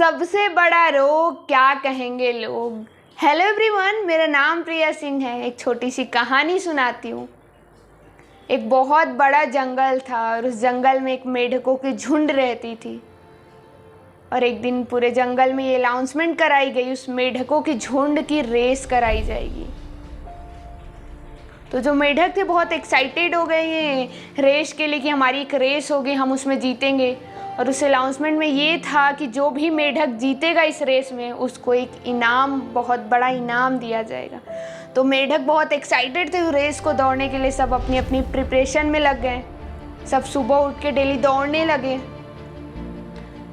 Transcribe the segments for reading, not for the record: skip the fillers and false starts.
सबसे बड़ा रोग क्या कहेंगे लोग। हेलो एवरीवन, मेरा नाम प्रिया सिंह है। एक छोटी सी कहानी सुनाती हूँ। एक बहुत बड़ा जंगल था और उस जंगल में एक मेढकों की झुंड रहती थी। और एक दिन पूरे जंगल में ये अनाउंसमेंट कराई गई, उस मेढकों की झुंड की रेस कराई जाएगी। तो जो मेढक थे बहुत एक्साइटेड हो गए ये रेस के लिए कि हमारी एक रेस होगी, हम उसमें जीतेंगे। और उस अनाउंसमेंट में ये था कि जो भी मेढक जीतेगा इस रेस में उसको एक इनाम, बहुत बड़ा इनाम दिया जाएगा। तो मेढक बहुत एक्साइटेड थे रेस को दौड़ने के लिए। सब अपनी अपनी प्रिपरेशन में लग गए। सब सुबह उठ के डेली दौड़ने लगे।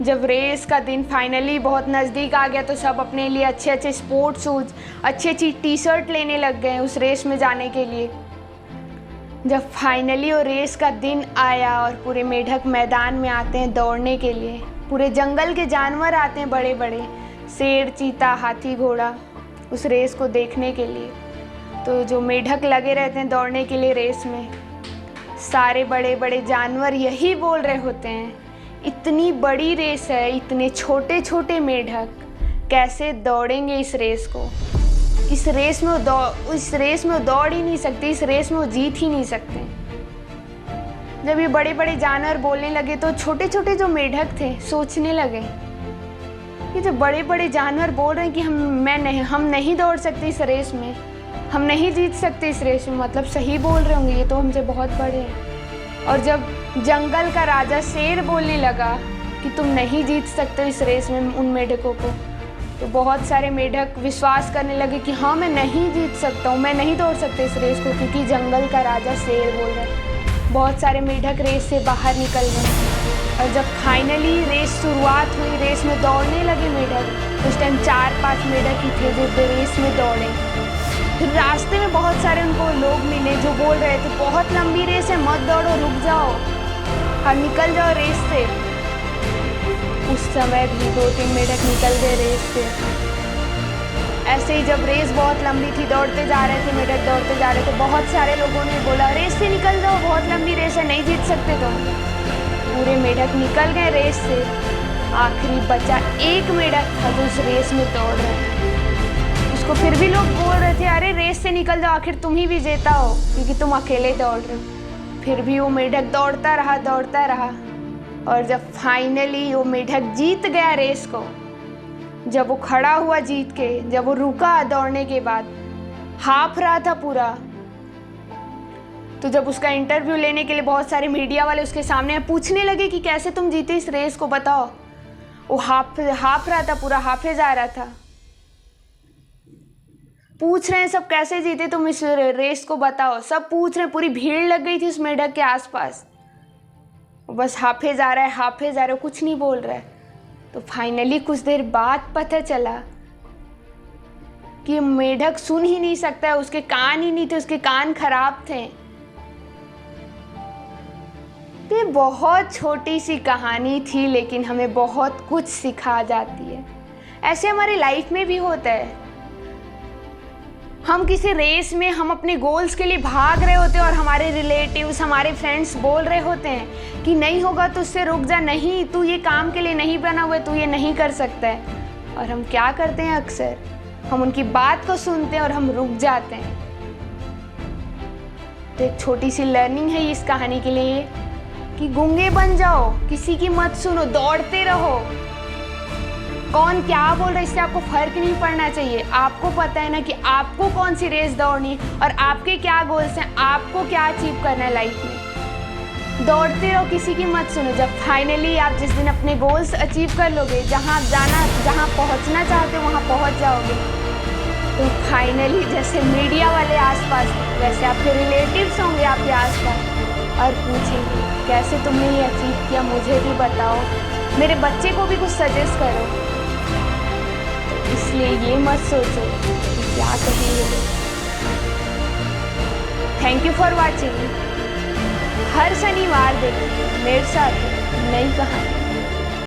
जब रेस का दिन फाइनली बहुत नज़दीक आ गया तो सब अपने लिए अच्छे अच्छे स्पोर्ट्स शूज, अच्छी अच्छी टी शर्ट लेने लग गए उस रेस में जाने के लिए। जब फाइनली वो रेस का दिन आया और पूरे मेढक मैदान में आते हैं दौड़ने के लिए, पूरे जंगल के जानवर आते हैं, बड़े बड़े शेर, चीता, हाथी, घोड़ा, उस रेस को देखने के लिए। तो जो मेढक लगे रहते हैं दौड़ने के लिए रेस में, सारे बड़े बड़े जानवर यही बोल रहे होते हैं, इतनी बड़ी रेस है, इतने छोटे छोटे मेढक कैसे दौड़ेंगे इस रेस को। इस रेस में वो दौड़ ही नहीं सकते, इस रेस में वो जीत ही नहीं सकते। जब ये बड़े बड़े जानवर बोलने लगे तो छोटे छोटे जो मेढक थे सोचने लगे कि जो बड़े बड़े जानवर बोल रहे हैं कि हम नहीं दौड़ सकते इस रेस में, हम नहीं जीत सकते इस रेस में, मतलब सही बोल रहे होंगे, ये तो हमसे बहुत बड़े हैं। और जब जंगल का राजा शेर बोलने लगा कि तुम नहीं जीत सकते इस रेस में उन मेढकों को, तो बहुत सारे मेढक विश्वास करने लगे कि हाँ, मैं नहीं जीत सकता हूँ, मैं नहीं दौड़ सकते इस रेस को, क्योंकि जंगल का राजा शेर बोल रहा है। बहुत सारे मेढक रेस से बाहर निकल गए। और जब फाइनली रेस शुरुआत हुई, रेस में दौड़ने लगे मेढक, उस टाइम 4-5 मेढक ही थे जो रेस में दौड़े। फिर रास्ते में बहुत सारे उनको लोग मिले जो बोल रहे थे बहुत लंबी रेस है, मत दौड़ो, रुक जाओ और निकल जाओ रेस से। उस समय भी 2-3 मेढक निकल गए रेस से। ऐसे ही जब रेस बहुत लंबी थी, दौड़ते जा रहे थे मेढक, दौड़ते जा रहे थे, बहुत सारे लोगों ने बोला रेस से निकल जाओ, बहुत लंबी रेस है, नहीं जीत सकते तुम। पूरे मेढक निकल गए रेस से। आखिरी बचा एक मेढक था जो उस रेस में दौड़ रहा था। उसको फिर भी लोग बोल रहे थे अरे रेस से निकल जाओ, आखिर तुम ही विजेता हो क्योंकि तुम अकेले दौड़ रहे हो। फिर भी वो मेढक दौड़ता रहा। और जब फाइनली वो मेढक जीत गया रेस को, जब वो खड़ा हुआ जीत के, जब वो रुका दौड़ने के बाद, हाफ रहा था पूरा, तो जब उसका इंटरव्यू लेने के लिए बहुत सारे मीडिया वाले उसके सामने पूछने लगे कि कैसे तुम जीते इस रेस को, बताओ। वो हाफ रहा था पूरा, हाफे जा रहा था। पूछ रहे हैं सब कैसे जीते तुम इस रेस को, बताओ। सब पूछ रहे हैं, पूरी भीड़ लग गई थी उस मेढक के आसपास। बस हाफे जा रहा है, कुछ नहीं बोल रहा है। तो फाइनली कुछ देर बाद पता चला कि मेढक सुन ही नहीं सकता है, उसके कान ही नहीं थे, उसके कान खराब थे। ये बहुत छोटी सी कहानी थी लेकिन हमें बहुत कुछ सिखा जाती है। ऐसे हमारी लाइफ में भी होता है। हम किसी रेस में, हम अपने गोल्स के लिए भाग रहे होते हैं और हमारे रिलेटिव्स, हमारे फ्रेंड्स बोल रहे होते हैं कि नहीं होगा तो उससे रुक जा, नहीं, तू ये काम के लिए नहीं बना हुआ है, तू ये नहीं कर सकता है। और हम क्या करते हैं, अक्सर हम उनकी बात को सुनते हैं और हम रुक जाते हैं। तो एक छोटी सी लर्निंग है इस कहानी के लिए कि गूंगे बन जाओ, किसी की मत सुनो, दौड़ते रहो। कौन क्या बोल रहा है इससे आपको फर्क नहीं पड़ना चाहिए। आपको पता है ना कि आपको कौन सी रेस दौड़नी और आपके क्या गोल्स हैं, आपको क्या अचीव करना है लाइफ में। दौड़ते रहो, किसी की मत सुनो। जब फाइनली आप जिस दिन अपने गोल्स अचीव कर लोगे, जहाँ पहुँचना चाहते हो वहाँ पहुँच जाओगे, तो फाइनली जैसे मीडिया वाले आसपास, वैसे आपके रिलेटिव्स होंगे आपके आसपास और पूछेंगे कैसे तुमने ये अचीव किया, मुझे भी बताओ, मेरे बच्चे को भी कुछ सजेस्ट करो। इसलिए ये मत सोचो कि क्या कहेंगे। Thank you for watching. हर शनिवार देखिए मेरे साथ नई कहानी।